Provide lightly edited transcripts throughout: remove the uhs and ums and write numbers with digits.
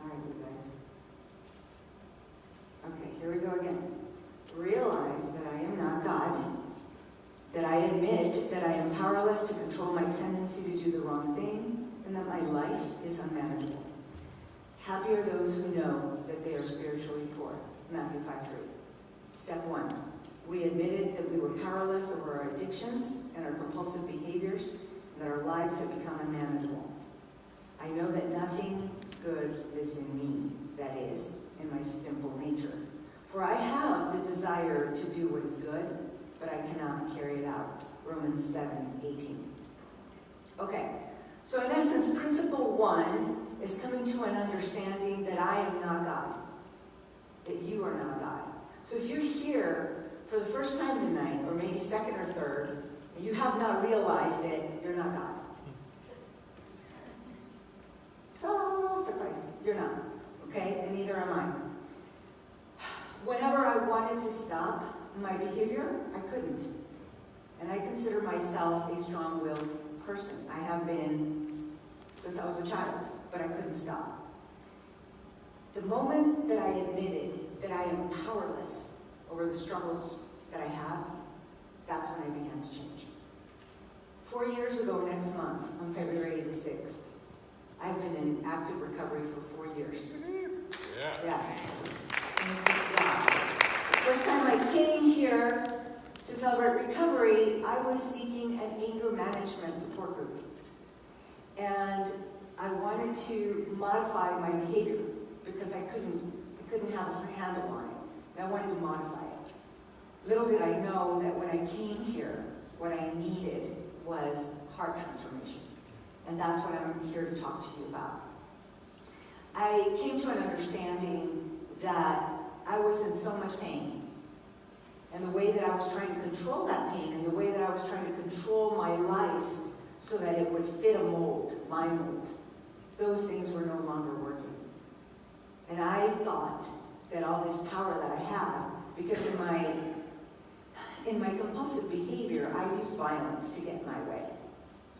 All right, you guys. Okay, here we go again. Realize that I am not God, that I admit that I am powerless to control my tendency to do the wrong thing, and that my life is unmanageable. Happy are those who know that they are spiritually poor. Matthew 5:3. Step 1. We admitted that we were powerless over our addictions and our compulsive behaviors, and that our lives had become unmanageable. I know that nothing good lives in me, that is, in my sinful nature. For I have the desire to do what is good, but I cannot carry it out. Romans 7:18. Okay, so in essence, principle 1 is coming to an understanding that I am not God, that you are not God. So if you're here for the first time tonight, or maybe second or third, and you have not realized it, you're not God. So, surprise, you're not, okay? And neither am I. Whenever I wanted to stop my behavior, I couldn't. And I consider myself a strong-willed person. I have been since I was a child, but I couldn't stop. The moment that I admitted that I am powerless over the struggles that I have, that's when I began to change. 4 years ago next month, on February the 6th, I've been in active recovery for 4 years. Yeah. Yes. Thank God. The first time I came here to celebrate recovery, I was seeking an anger management support group. And I wanted to modify my behavior because I couldn't have a handle on it. And I wanted to modify it. Little did I know that when I came here, what I needed was heart transformation. And that's what I'm here to talk to you about. I came to an understanding that I was in so much pain. And the way that I was trying to control that pain, and the way that I was trying to control my life so that it would fit a mold, my mold, those things were no longer working. And I thought that all this power that I had, because in my compulsive behavior, I used violence to get my way.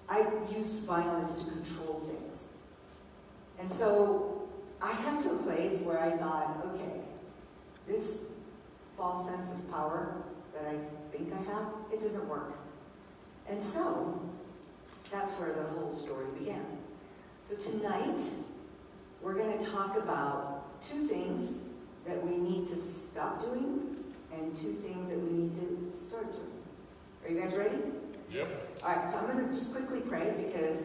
I used violence to control things. And so I got to a place where I thought, okay, this false sense of power that I think I have, it doesn't work. And so that's where the whole story began. So tonight, we're going to talk about 2 things that we need to stop doing and 2 things that we need to start doing. Are you guys ready? Yep. All right, so I'm going to just quickly pray because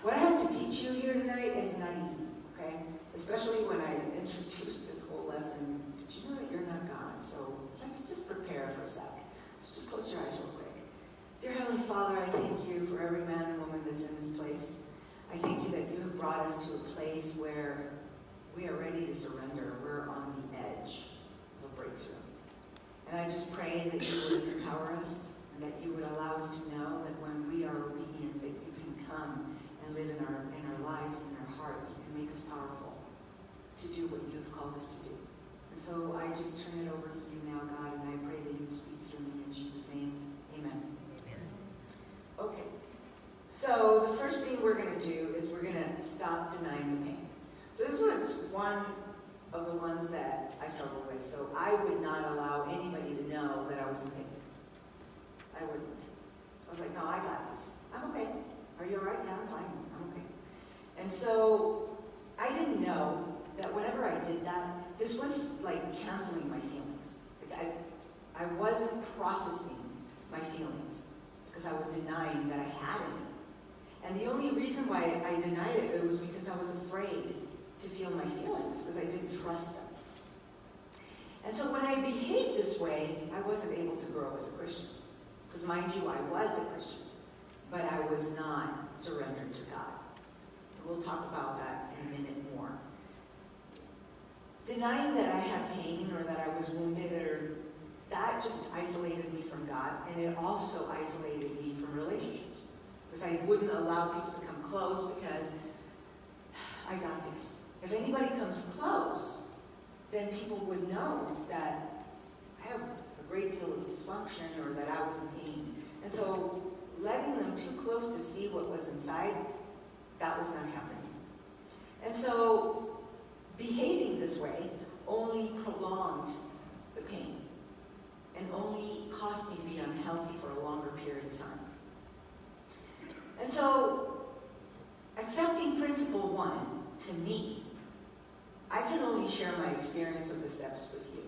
what I have to teach you here tonight is not easy, okay? Especially when I introduce this whole lesson. Did you know that you're not God? So let's just prepare for a sec. So just close your eyes real quick. Dear Heavenly Father, I thank you for every man and woman that's in this place. I thank you that you have brought us to a place where we are ready to surrender. We're on the edge of a breakthrough. And I just pray that you would empower us and that you would allow us to know that when we are obedient, that you can come and live in our lives and our hearts and make us powerful to do what you have called us to do. And so I just turn it over to you now, God, and I pray that you would speak through me in Jesus' name. Amen. Okay. So the first thing we're going to do is we're going to stop denying the pain. So this was one of the ones that I struggled with. So I would not allow anybody to know that I was in pain. I wouldn't. I was like, no, I got this. I'm okay. Are you all right? Yeah, I'm fine. I'm okay. And so I didn't know that whenever I did that, this was like canceling my feelings. Like I wasn't processing my feelings because I was denying that I had any. And the only reason why I denied it was because I was afraid to feel my feelings because I didn't trust them. And so when I behaved this way, I wasn't able to grow as a Christian. Because mind you, I was a Christian, but I was not surrendered to God. And we'll talk about that in a minute more. Denying that I had pain or that I was wounded, or that just isolated me from God, and it also isolated me from relationships. Because I wouldn't allow people to come close because I got this. If anybody comes close, then people would know that I have a great deal of dysfunction or that I was in pain. And so letting them too close to see what was inside, that was not happening. And so behaving this way only prolonged the pain and only caused me to be unhealthy for a longer period of time. And so, accepting principle 1, to me, I can only share my experience of the steps with you,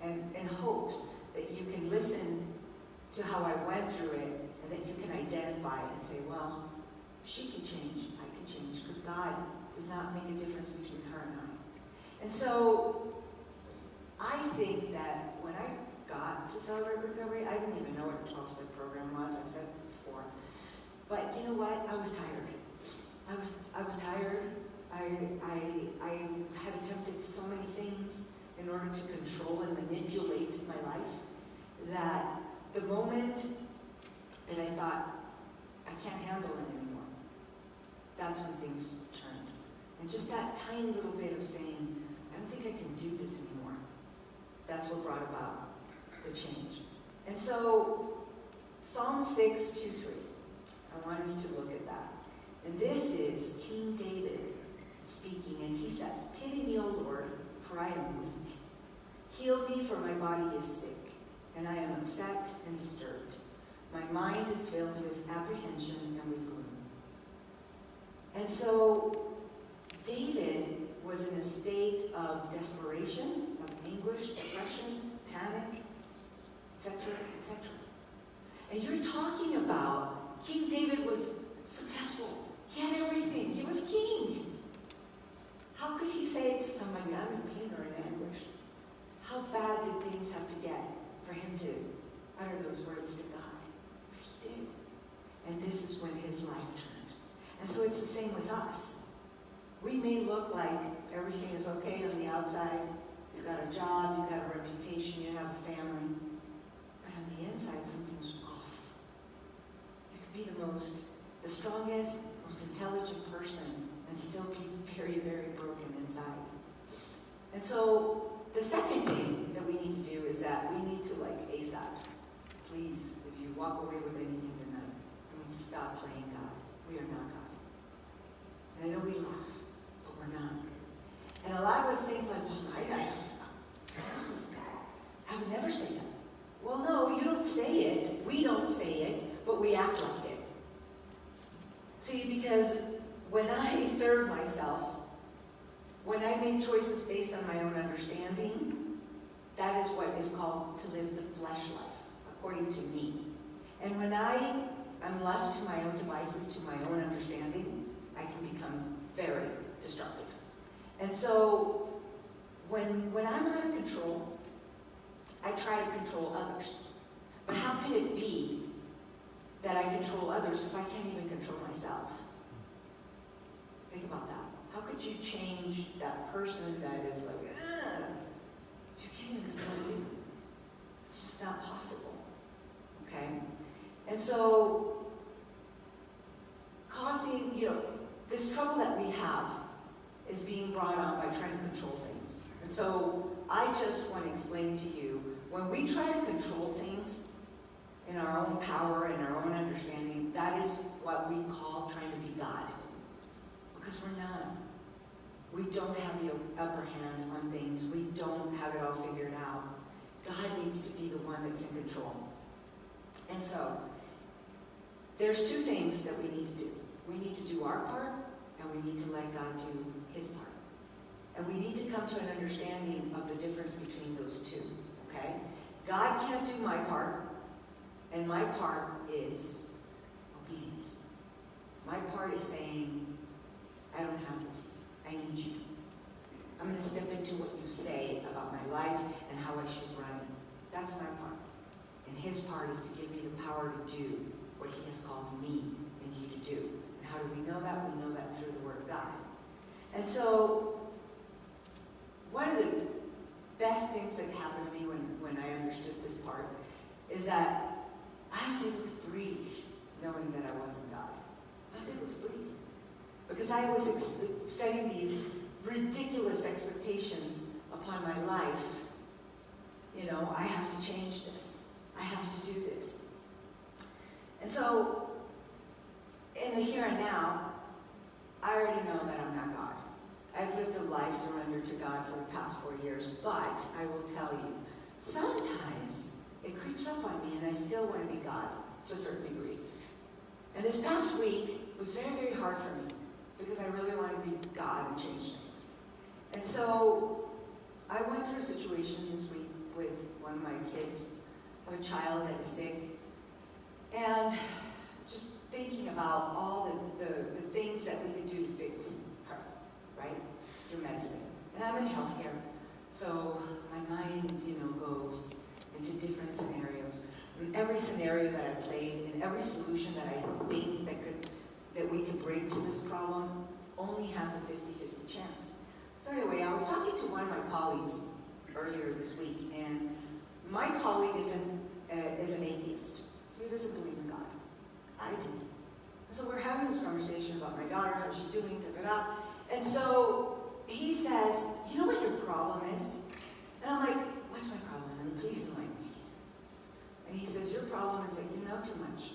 and in hopes that you can listen to how I went through it, and that you can identify and say, well, she can change, I can change, because God does not make a difference between her and I. And so, I think that when I got to Celebrate Recovery, I didn't even know what a 12-step program was. I've said it before. But you know what? I was tired. I was tired. I had attempted so many things in order to control and manipulate my life that the moment that I thought, I can't handle it anymore, that's when things turned. And just that tiny little bit of saying, I don't think I can do this anymore, that's what brought about the change. And so, Psalm 6:2-3, I want us to look at that. And this is King David speaking, and he says, Pity me, O Lord, for I am weak. Heal me, for my body is sick, and I am upset and disturbed. My mind is filled with apprehension and with gloom. And so, David was in a state of desperation, of anguish, depression, panic, etc., etc. And you're talking about King David was successful. He had everything. He was king. How could he say to somebody, I'm in pain or in anguish? How bad did things have to get for him to utter those words to God? But he did. And this is when his life turned. And so it's the same with us. We may look like everything is okay on the outside. You got a job, you got a reputation, you have a family. But on the inside, something's off. You could be the strongest, most intelligent person and still be very, very broken inside. And so the second thing that we need to do is that we need to, like ASAP, please, if you walk away with anything tonight, we need to stop playing God. We are not God. And I know we laugh, but we're not. And a lot of us think like, well, excuse me, I would never say that. Well, no, you don't say it. We don't say it, but we act like it. See, because when I serve myself, when I make choices based on my own understanding, that is what is called to live the flesh life, according to me. And when I am left to my own devices, to my own understanding, I can become very destructive. And so, when I'm out of control, I try to control others. But how can it be that I control others if I can't even control myself? Think about that. How could you change that person that is like, ugh? You can't even control you. It's just not possible. Okay? And so, causing, this trouble that we have is being brought on by trying to control things. And so, I just want to explain to you, when we try to control things in our own power and our own understanding, that is what we call trying to be God. Because we're not. We don't have the upper hand on things. We don't have it all figured out. God needs to be the one that's in control. And so, there's two things that we need to do. We need to do our part, and we need to let God do his part. And we need to come to an understanding of the difference between those two, okay? God can't do my part, and my part is obedience. My part is saying, I don't have this. I need you. I'm going to step into what you say about my life and how I should run it. That's my part. And his part is to give me the power to do what he has called me and you to do. And how do we know that? We know that through the Word of God. And so, one of the best things that happened to me when I understood this part is that I was able to breathe knowing that I wasn't God. I was able to breathe. Because I was setting these ridiculous expectations upon my life. I have to change this. I have to do this. And so, in the here and now, I already know that I'm not God. life surrendered to God for the past 4 years, but I will tell you, sometimes it creeps up on me and I still want to be God to a certain degree. And this past week was very, very hard for me because I really wanted to be God and change things. And so I went through a situation this week with one of my kids, a child that is sick, and just thinking about all the things that we could do to fix her, right, through medicine. And I'm in healthcare, so my mind, goes into different scenarios. And every scenario that I played and every solution that I think that we could bring to this problem only has a 50-50 chance. So anyway, I was talking to one of my colleagues earlier this week, and my colleague is an atheist, so he doesn't believe in God. I do. So we're having this conversation about my daughter, how's she doing, da-da-da. And so he says, you know what your problem is? And I'm like, what's my problem? And please enlighten me. And he says, your problem is that you know too much.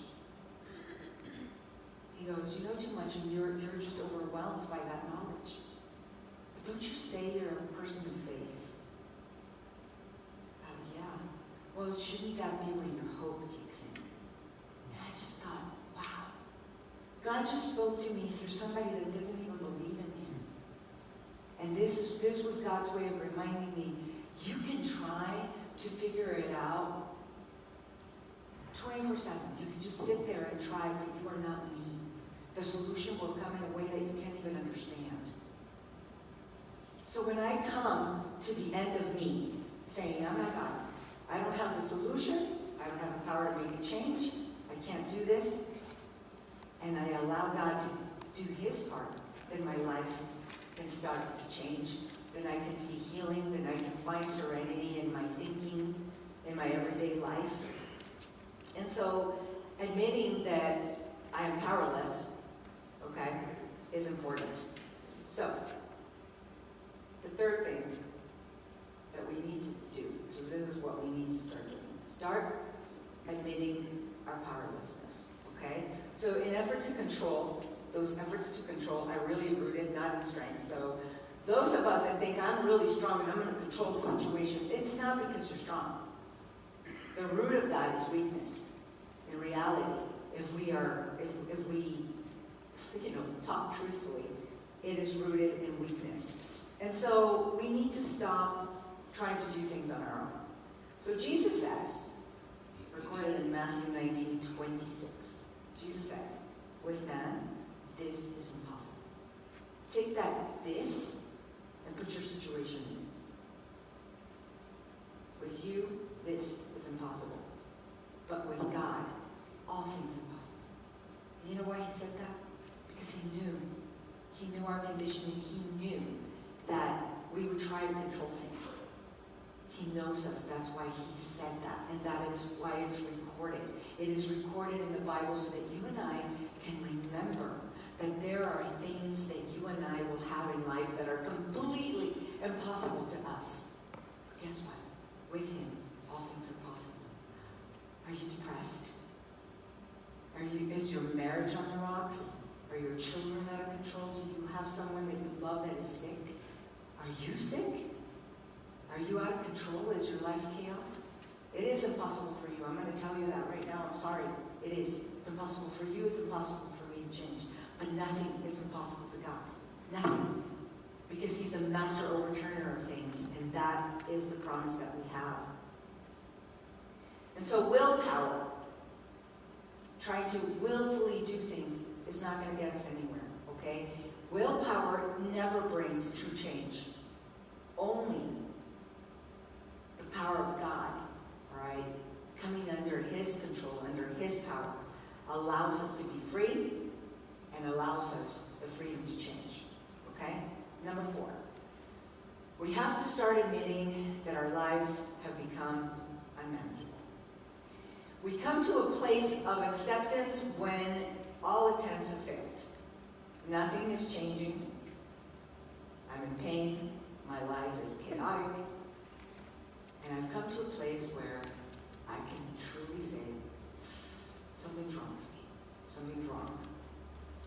He goes, you know too much and you're just overwhelmed by that knowledge. But don't you say you're a person of faith? Yeah. Well, shouldn't that be when your hope kicks in? And I just thought, wow. God just spoke to me through somebody that doesn't even believe in him. And this was God's way of reminding me, you can try to figure it out 24/7. You can just sit there and try, but you are not me. The solution will come in a way that you can't even understand. So when I come to the end of me, saying, I'm not God, I don't have the solution, I don't have the power to make a change, I can't do this, and I allow God to do his part, then my life can start to change. Then I can see healing, then I can find serenity in my thinking, in my everyday life. And so admitting that I am powerless, okay, is important. So the third thing that we need to do, so this is what we need to start doing. Start admitting our powerlessness, okay? So in effort to control, those efforts to control are really rooted not in strength. So those of us that think I'm really strong and I'm going to control the situation, it's not because you're strong. The root of that is weakness. In reality, if we talk truthfully, it is rooted in weakness. And so we need to stop trying to do things on our own. So Jesus says, recorded in Matthew 19:26, Jesus said, with man, this is impossible. Take that this and put your situation in. With you, this is impossible. But with God, all things are possible. And you know why he said that? Because he knew. He knew our condition and he knew that we would try to control things. He knows us. That's why he said that. And that is why it's recorded. It is recorded in the Bible so that you and I can remember that there are things that you and I will have in life that are completely impossible to us. But guess what? With him, all things are possible. Are you depressed? Is your marriage on the rocks? Are your children out of control? Do you have someone that you love that is sick? Are you sick? Are you out of control? Is your life chaos? It is impossible for you. I'm going to tell you that right now. I'm sorry. It is. It's impossible for you. It's impossible for me to change. But nothing is impossible to God. Nothing. Because he's a master overturner of things. And that is the promise that we have. And so willpower, trying to willfully do things, is not going to get us anywhere. Okay? Willpower never brings true change. Only the power of God, all right, coming under his control, under his power, allows us to be free and allows us the freedom to change. Okay? Number 4. We have to start admitting that our lives have become unmanageable. We come to a place of acceptance when all attempts have failed. Nothing is changing. I'm in pain. My life is chaotic. And I've come to a place where I can truly say, something's wrong with me. Something's wrong.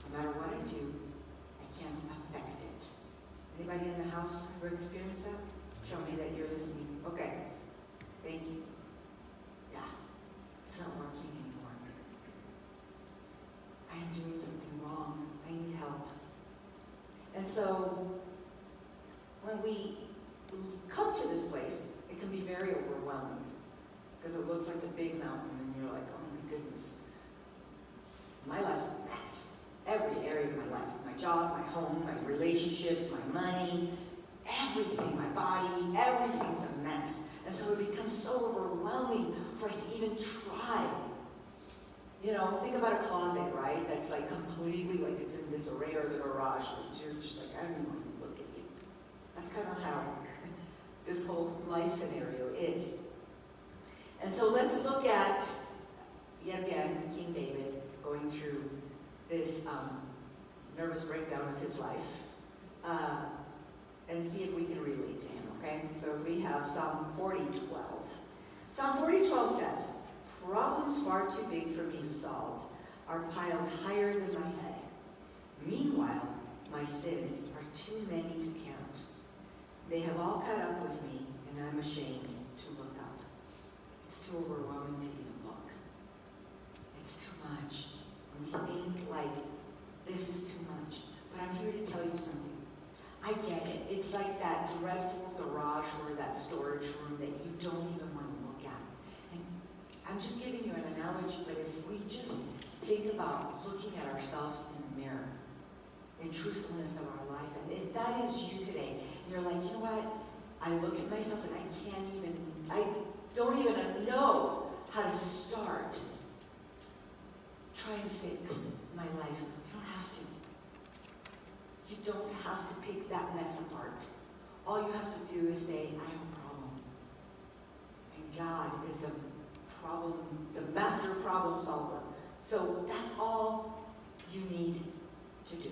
No matter what I do, I can't affect it. Anybody in the house ever experienced that? Show me that you're listening. Okay. Thank you. Yeah. It's not working anymore. I am doing something wrong. I need help. And so, when we come to this place, it can be very overwhelming because it looks like a big mountain and you're like, oh my goodness. My life's a mess. Every area of my life. My job, my home, my relationships, my money, everything, my body, everything's a mess. And so it becomes so overwhelming for us to even try. You know, think about a closet, right? That's like completely like it's in disarray, or the garage, which you're just like, I don't even want to look at you. That's kind of how this whole life scenario is. And so let's look at, yet again, King David going through this nervous breakdown of his life, and see if we can relate to him, okay? So we have Psalm 40:12. Psalm 40:12 says, "Problems far too big for me to solve are piled higher than my head. Meanwhile, my sins are too many to count. They have all caught up with me, and I'm ashamed to look up." It's too overwhelming to even look. It's too much. And we think like, this is too much. But I'm here to tell you something. I get it. It's like that dreadful garage or that storage room that you don't even want to look at. And I'm just giving you an analogy, but if we just think about looking at ourselves in the mirror, in truthfulness of our life, and if that is you today, you're like, you know what? I look at myself and I don't even know how to start trying to fix my life. You don't have to. You don't have to pick that mess apart. All you have to do is say, I have a problem. And God is the master problem solver. So that's all you need to do.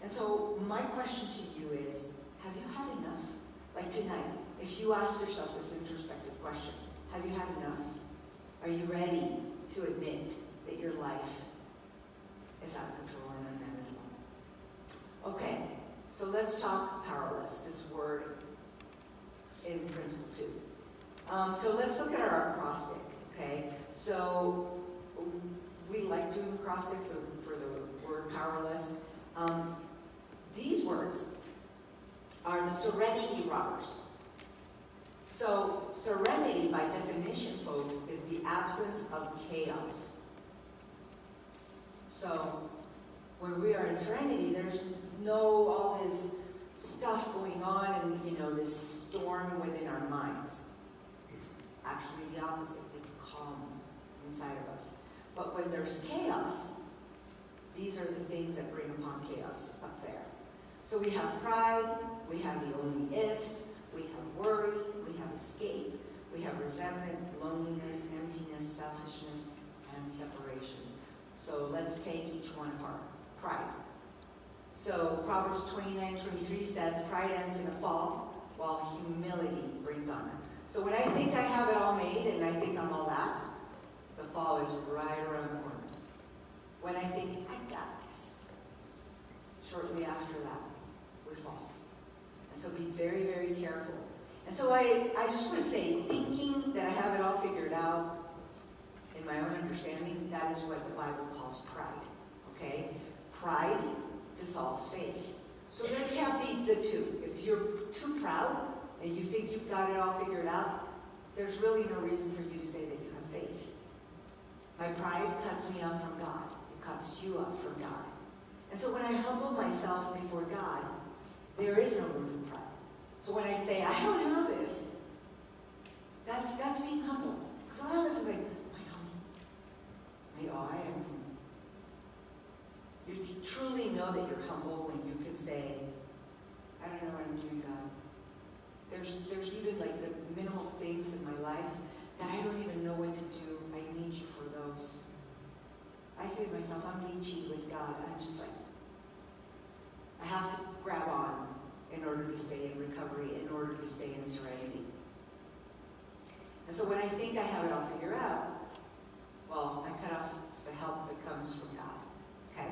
And so my question to you is, have you had enough? Like tonight, if you ask yourself this introspective question, have you had enough? Are you ready to admit that your life is out of control and unmanageable? Okay, so let's talk powerless, this word in principle 2. So let's look at our acrostic, okay? So we like doing acrostics for the word powerless. These words are the serenity robbers. So serenity, by definition, folks, is the absence of chaos. So when we are in serenity, there's no all this stuff going on and, this storm within our minds. It's actually the opposite. It's calm inside of us. But when there's chaos, these are the things that bring upon chaos up there. So we have pride, we have the only ifs, we have worry, we have escape, we have resentment, loneliness, emptiness, selfishness, and separation. So let's take each one apart. Pride. So Proverbs 29:23 says, pride ends in a fall, while humility brings honor. So when I think I have it all made and I think I'm all that, the fall is right around the corner. When I think I got this, shortly after that, we fall. And so be very, very careful. And so I just want to say, thinking that I have it all figured out, in my own understanding, that is what the Bible calls pride. Okay? Pride dissolves faith. So there can't be the two. If you're too proud and you think you've got it all figured out, there's really no reason for you to say that you have faith. My pride cuts me off from God. It cuts you off from God. And so when I humble myself before God, there is no room for pride. So when I say, I don't have this, that's being humble. Because a lot of us are like, I am humble. You truly know that you're humble when you can say, I don't know what I'm doing, God. There's even like the minimal things in my life that I don't even know what to do. I need you for those. I say to myself, I'm leechy with God. I'm just like, I have to grab on in order to stay in recovery, in order to stay in serenity. And so when I think I have it all figured out, well, I cut off the help that comes from God. Okay?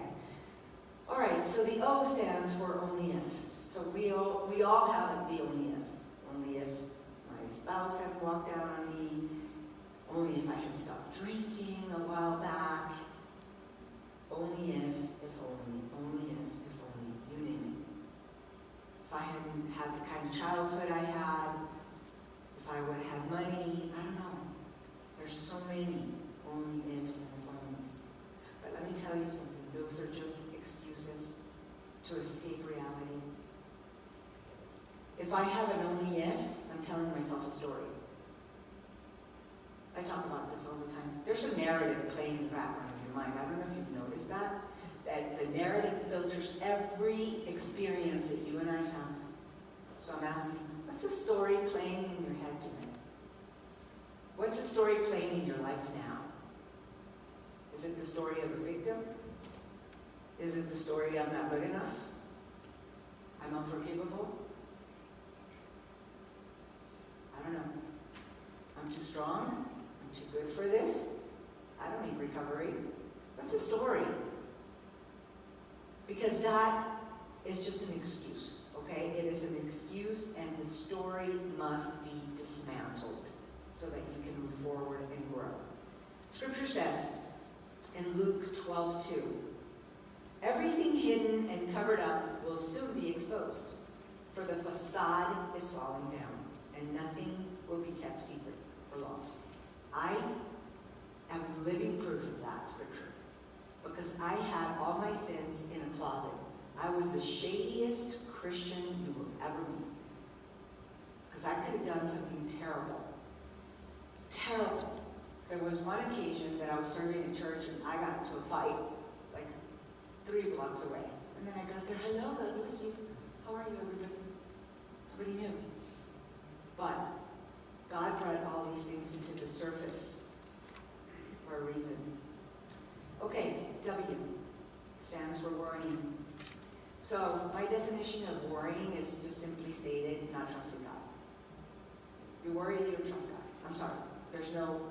All right, so the O stands for only if. So we we all have the only if. Only if my spouse had walked out on me. Only if I had stopped drinking a while back. Only if only if only, you name it. If I hadn't had the kind of childhood I had, if I would have had money, I don't know. There's so many only ifs and if onlys. But let me tell you something, those are just excuses to escape reality. If I have an only if, I'm telling myself a story. I talk about this all the time. There's a narrative playing in the background of your mind. I don't know if you've noticed that the narrative filters every experience that you and I have. So I'm asking, what's the story playing in your head tonight? What's the story playing in your life now? Is it the story of a victim? Is it the story I'm not good enough? I'm unforgivable? I don't know. I'm too strong? I'm too good for this? I don't need recovery. What's the story? Because that is just an excuse, okay? It is an excuse, and the story must be dismantled so that you can move forward and grow. Scripture says in Luke 12:2, everything hidden and covered up will soon be exposed, for the facade is falling down, and nothing will be kept secret for long. I am living proof of that scripture, because I had all my sins in a closet. I was the shadiest Christian you will ever meet, because I could have done something terrible. Terrible. There was one occasion that I was serving in church and I got into a fight, like 3 blocks away. And then I got there, hello, God bless you. How are you, everybody? Nobody knew me. But God brought all these things into the surface for a reason. Okay, W stands for worrying. So my definition of worrying is just simply stated, not trusting God. You worry, you don't trust God. I'm sorry.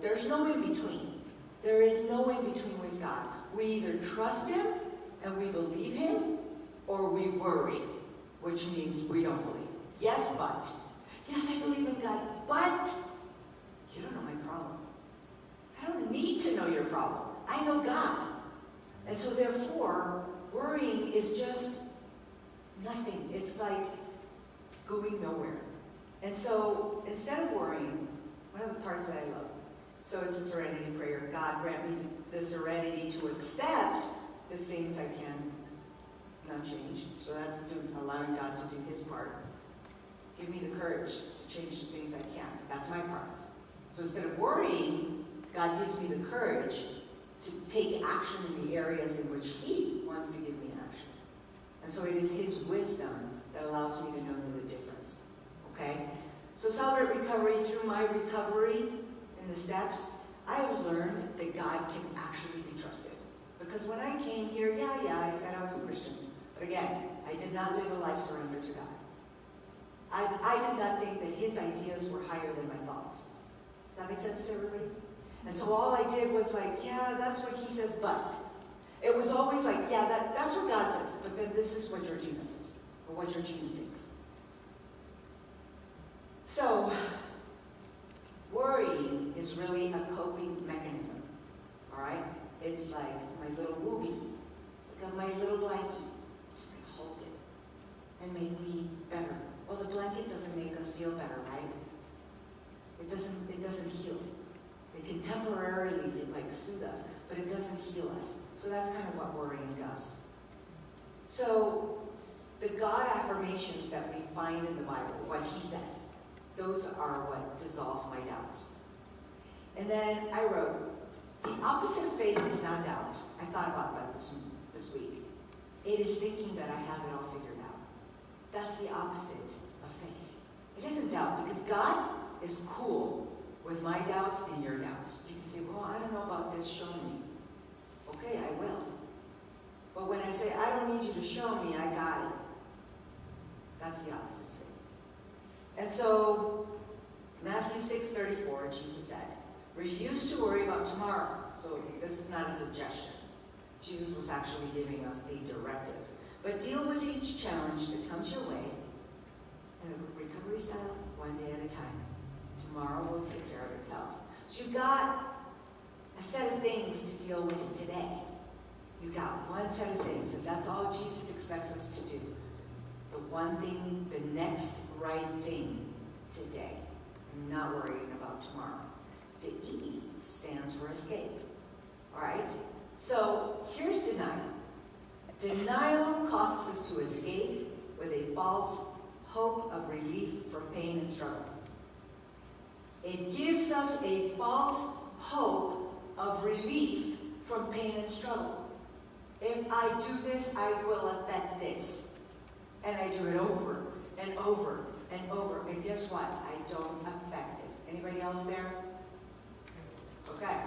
There's no in between. There is no in between with God. We either trust Him and we believe Him, or we worry, which means we don't believe. Yes, but. Yes, I believe in God, but you don't know my problem. I don't need to know your problem. I know God. And so therefore, worrying is just nothing. It's like going nowhere. And so instead of worrying, one of the parts that I love, so it's a serenity prayer. God grant me the serenity to accept the things I can not change. So that's allowing God to do His part. Give me the courage to change the things I can. That's my part. So instead of worrying, God gives me the courage to take action in the areas in which He wants to give me action. And so it is His wisdom that allows me to know the difference. Okay? So celebrate recovery. Through my recovery in the steps, I have learned that God can actually be trusted. Because when I came here, I said I was a Christian. But again, I did not live a life surrendered to God. I did not think that His ideas were higher than my thoughts. Does that make sense to everybody? And so all I did was like, yeah, that's what He says, but. It was always like, yeah, that's what God says, but then this is what Georgina says, or what Georgina thinks. So, worrying is really a coping mechanism, all right? It's like my little wooby, like my little blankie, just gonna hold it and make me better. Well, the blanket doesn't make us feel better, right? It doesn't heal. It can temporarily like soothe us, but it doesn't heal us. So that's kind of what worrying does. So the God affirmations that we find in the Bible, what He says, those are what dissolve my doubts. And then I wrote, the opposite of faith is not doubt. I thought about that this week. It is thinking that I have it all figured out. That's the opposite of faith. It isn't doubt, because God is cool with my doubts and your doubts. You can say, well, I don't know about this, show me. Okay, I will. But when I say, I don't need you to show me, I got it. That's the opposite of faith. And so, Matthew 6:34, Jesus said, refuse to worry about tomorrow. So this is not a suggestion. Jesus was actually giving us a directive. But deal with each challenge that comes your way In the recovery style, one day at a time. Tomorrow will take care of itself. So you've got a set of things to deal with today. You've got one set of things, and that's all Jesus expects us to do. The one thing, the next right thing today. I'm not worrying about tomorrow. The E stands for escape. All right? So here's denial. Denial causes us to escape with a false hope of relief from pain and struggle. It gives us a false hope of relief from pain and struggle. If I do this, I will affect this. And I do it over and over and over. And guess what? I don't affect it. Anybody else there? Okay.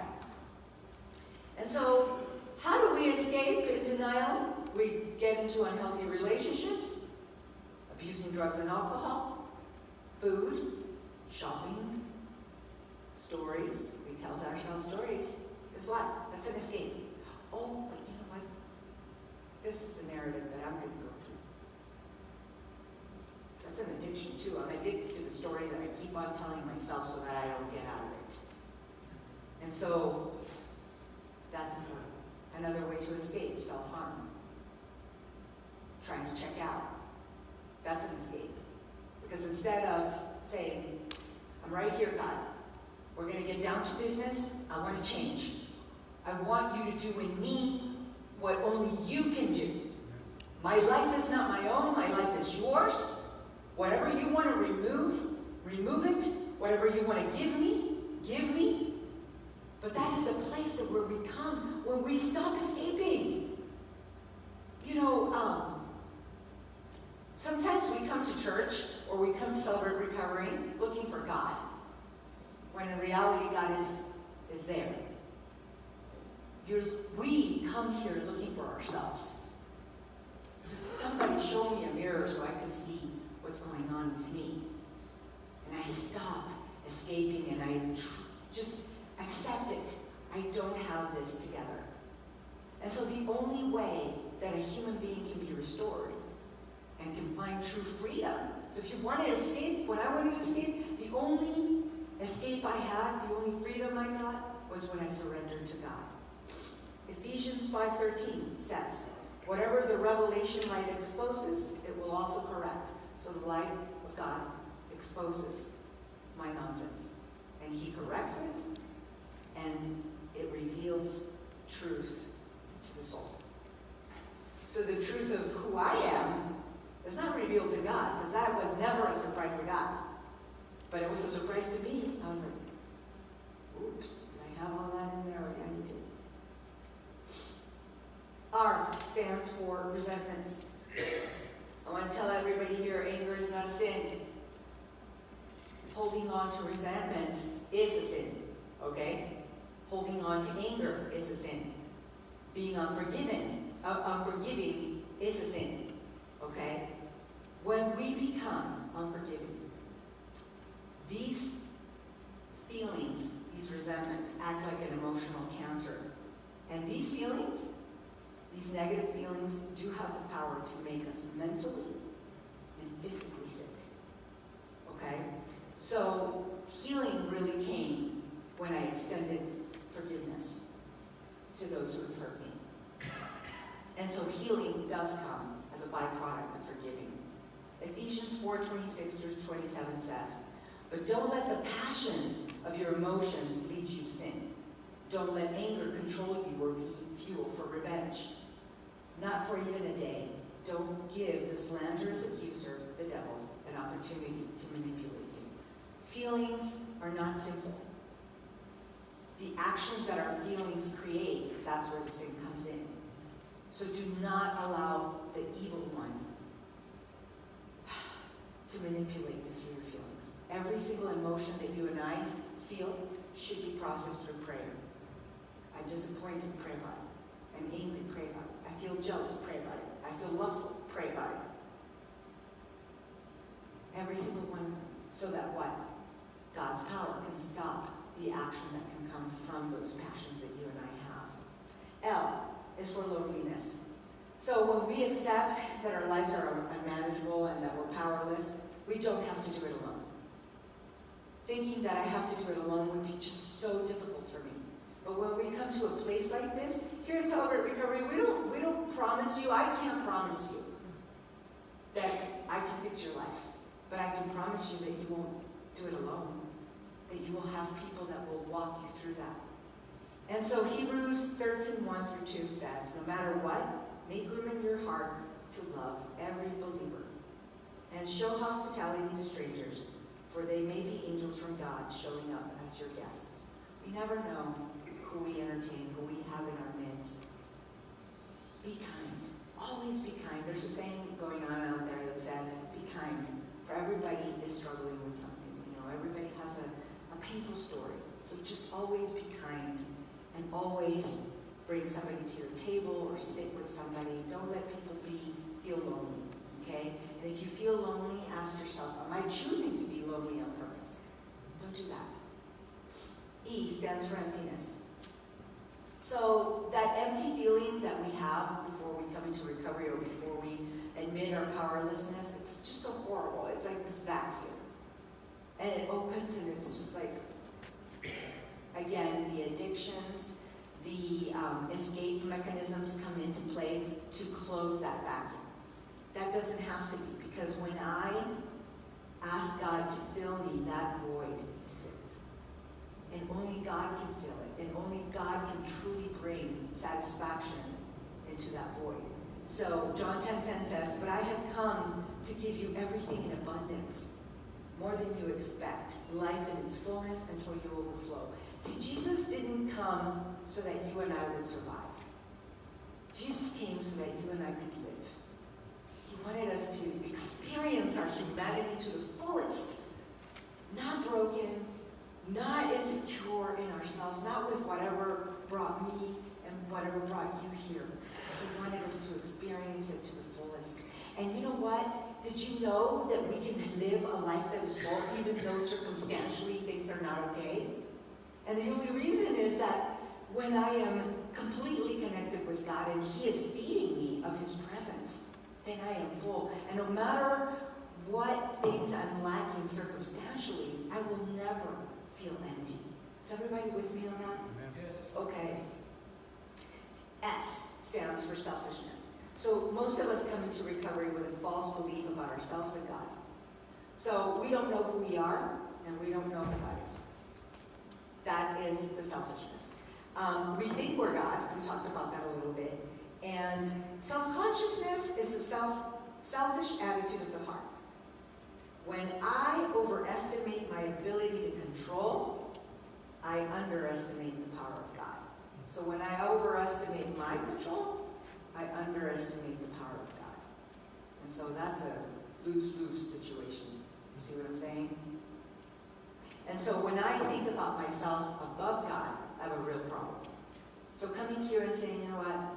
And so, how do we escape in denial? We get into unhealthy relationships, abusing drugs and alcohol, food, shopping, stories. We tell ourselves stories. Guess what? That's an escape. Oh, but you know what? This is the narrative that I'm going to go through. That's an addiction too. I'm addicted to the story that I keep on telling myself so that I don't get out of it. And so, that's another way to escape self-harm. Trying to check out. That's an escape. Because instead of saying, I'm right here, God, we're going to get down to business, I want to change. I want you to do in me what only you can do. My life is not my own, my life is yours. Whatever you want to remove, remove it. Whatever you want to give me, give me. But that is the place that where we come when we stop escaping. You know, sometimes we come to church or we come to celebrate recovery looking for God, when in reality God is there. We come here looking for ourselves. Just somebody show me a mirror so I can see what's going on with me. And I stop escaping and I just accept it. I don't have this together. And so the only way that a human being can be restored and can find true freedom. So if you want to escape, when I wanted to escape, the only escape I had, the only freedom I got, was when I surrendered to God. Ephesians 5:13 says, whatever the revelation light exposes, it will also correct. So the light of God exposes my nonsense. And he corrects it, and it reveals truth to the soul. So the truth of who I am is not revealed to God, because that was never a surprise to God. But it was a surprise to me. I was like, oops, did I have all that in there? Yeah, you did. R stands for resentments. I want to tell everybody here, anger is not a sin. Holding on to resentments is a sin, okay? Holding on to anger is a sin. Being unforgiving is a sin, okay? When we become unforgiving, these feelings, these resentments, act like an emotional cancer. And these feelings, these negative feelings, do have the power to make us mentally and physically sick. Okay? So healing really came when I extended forgiveness to those who have hurt me. And so healing does come as a byproduct of forgiving. Ephesians 4:26-27 says, but don't let the passion of your emotions lead you to sin. Don't let anger control you or be fuel for revenge. Not for even a day. Don't give the slanderous accuser, the devil, an opportunity to manipulate you. Feelings are not sinful. The actions that our feelings create, that's where the sin comes in. So do not allow the evil one to manipulate you through your feelings. Every single emotion that you and I feel should be processed through prayer. I'm disappointed, pray about it. I'm angry, pray about it. I feel jealous, pray about it. I feel lustful, pray about it. Every single one of them. So that what? God's power can stop the action that can come from those passions that you and I have. L is for loneliness. So when we accept that our lives are unmanageable and that we're powerless, we don't have to do it alone. Thinking that I have to do it alone would be just so difficult for me. But when we come to a place like this, here at Celebrate Recovery, we don't promise you, I can't promise you that I can fix your life. But I can promise you that you won't do it alone. That you will have people that will walk you through that. And so Hebrews 13:1-2 says, no matter what, make room in your heart to love every believer. And show hospitality to strangers, for they may be angels from God showing up as your guests. We never know who we entertain, who we have in our midst. Be kind. Always be kind. There's a saying going on out there that says, be kind. For everybody is struggling with something. Everybody has a painful story. So just always be kind and always bring somebody to your table or sit with somebody. Don't let people feel lonely, okay? And if you feel lonely, ask yourself, am I choosing to be lonely on purpose? Don't do that. E stands for emptiness. So that empty feeling that we have before we come into recovery or before we admit our powerlessness, it's just so horrible. It's like this vacuum. And it opens and it's just like, again, the addictions, the escape mechanisms come into play to close that vacuum. That doesn't have to be, because when I ask God to fill me, that void is filled. And only God can fill it. And only God can truly bring satisfaction into that void. So John 10:10 says, but I have come to give you everything in abundance, more than you expect, life in its fullness until you overflow. See, Jesus didn't come so that you and I would survive. Jesus came so that you and I could live. He wanted us to experience our humanity to the fullest. Not broken, not insecure in ourselves, not with whatever brought me and whatever brought you here. He wanted us to experience it to the fullest. And you know what? Did you know that we can live a life that is full even though circumstantially things are not okay? And the only reason is that when I am completely connected with God and He is feeding me of His presence, then I am full. And no matter what things I'm lacking circumstantially, I will never feel empty. Is everybody with me on that? Yes. Okay. S stands for selfishness. So most of us come into recovery with a false belief about ourselves and God. So we don't know who we are, and we don't know who God is. That is the selfishness. We think we're God. We talked about that a little bit. And self-consciousness is a selfish attitude of the heart. When I overestimate my ability to control, I underestimate the power of God. So when I overestimate my control, I underestimate the power of God. And so that's a lose-lose situation. You see what I'm saying? And so when I think about myself above God, I have a real problem. So coming here and saying, you know what,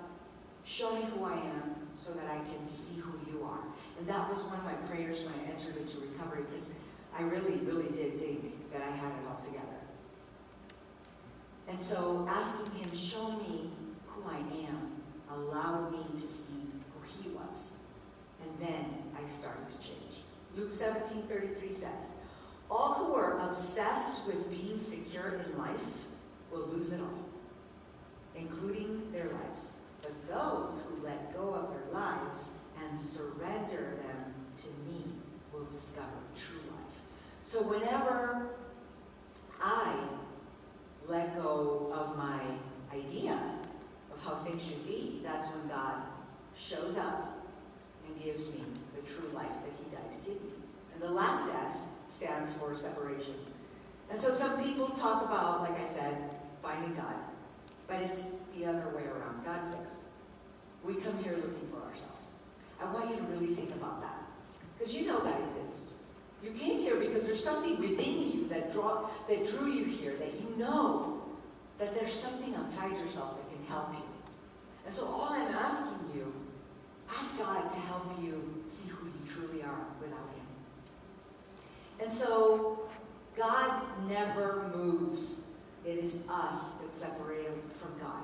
show me who I am so that I can see who you are. And that was one of my prayers when I entered into recovery, because I really, really did think that I had it all together. And so asking Him, show me who I am, allowed me to see who He was. And then I started to change. Luke 17:33 says, all who are obsessed with being secure in life will lose it all, including their lives. But those who let go of their lives and surrender them to me will discover true life. So whenever I let go of my idea of how things should be, that's when God shows up and gives me the true life that He died to give me. And the last S stands for separation. And so some people talk about, like I said, finding God. But it's the other way around. God's there. We come here looking for ourselves. I want you to really think about that. Because you know that exists. You came here because there's something within you that drew you here, that you know that there's something outside yourself that can help you. And so all I'm asking you, ask God to help you see who you truly are without Him. And so God never moves. It is us that separate Him from God.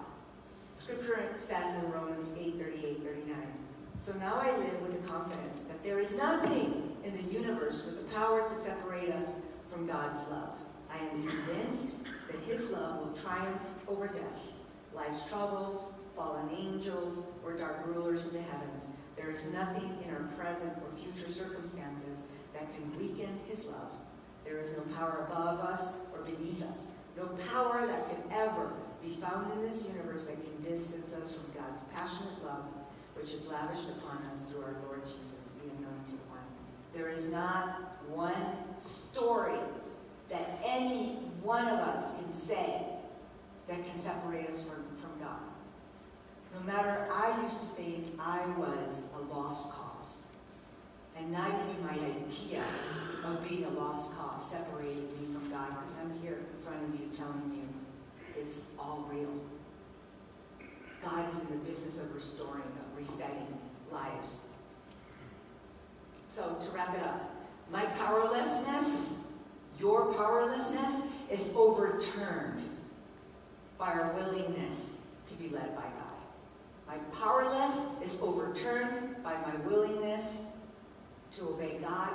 Scripture says in Romans 8:38-39, so now I live with the confidence that there is nothing in the universe with the power to separate us from God's love. I am convinced that his love will triumph over death, life's troubles, fallen angels, or dark rulers in the heavens. There is nothing in our present or future circumstances that can weaken his love. There is no power above us or beneath us, no power that could ever be found in this universe that can distance us from God's passionate love, which is lavished upon us through our Lord Jesus, the Anointed One. There is not one story that any one of us can say that can separate us from God. No matter, I used to think I was a lost cause. And not even my idea of being a lost cause separated me from God, because I'm here in front of you telling you it's all real. God is in the business of restoring, of resetting lives. So to wrap it up, my powerlessness, your powerlessness, is overturned by our willingness to be led by God. My powerless is overturned by my willingness to obey God,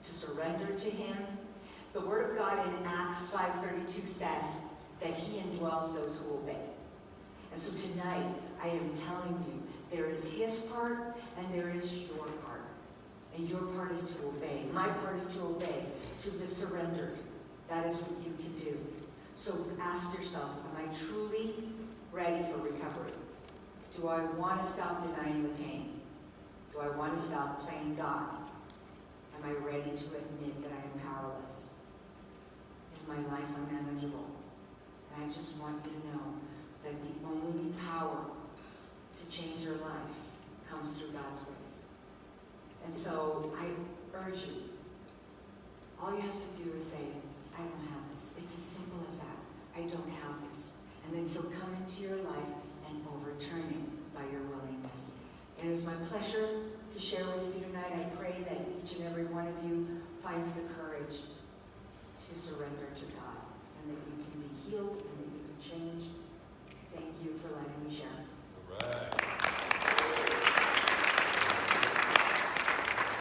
to surrender to him. The word of God in Acts 5:32 says that he indwells those who obey. And so tonight, I am telling you, there is his part and there is your part. And your part is to obey. My part is to obey, to live surrendered. That is what you can do. So ask yourselves, am I truly ready for recovery? Do I want to stop denying the pain? Do I want to stop playing God? Am I ready to admit that I am powerless? Is my life unmanageable? And I just want you to know that the only power to change your life comes through God's grace. And so I urge you, all you have to do is say, I don't have this. It's as simple as that. I don't have this. And then he'll come into your life and overturn it by your willingness. It is my pleasure to share with you tonight. I pray that each and every one of you finds the courage to surrender to God, and that you can be healed and that you can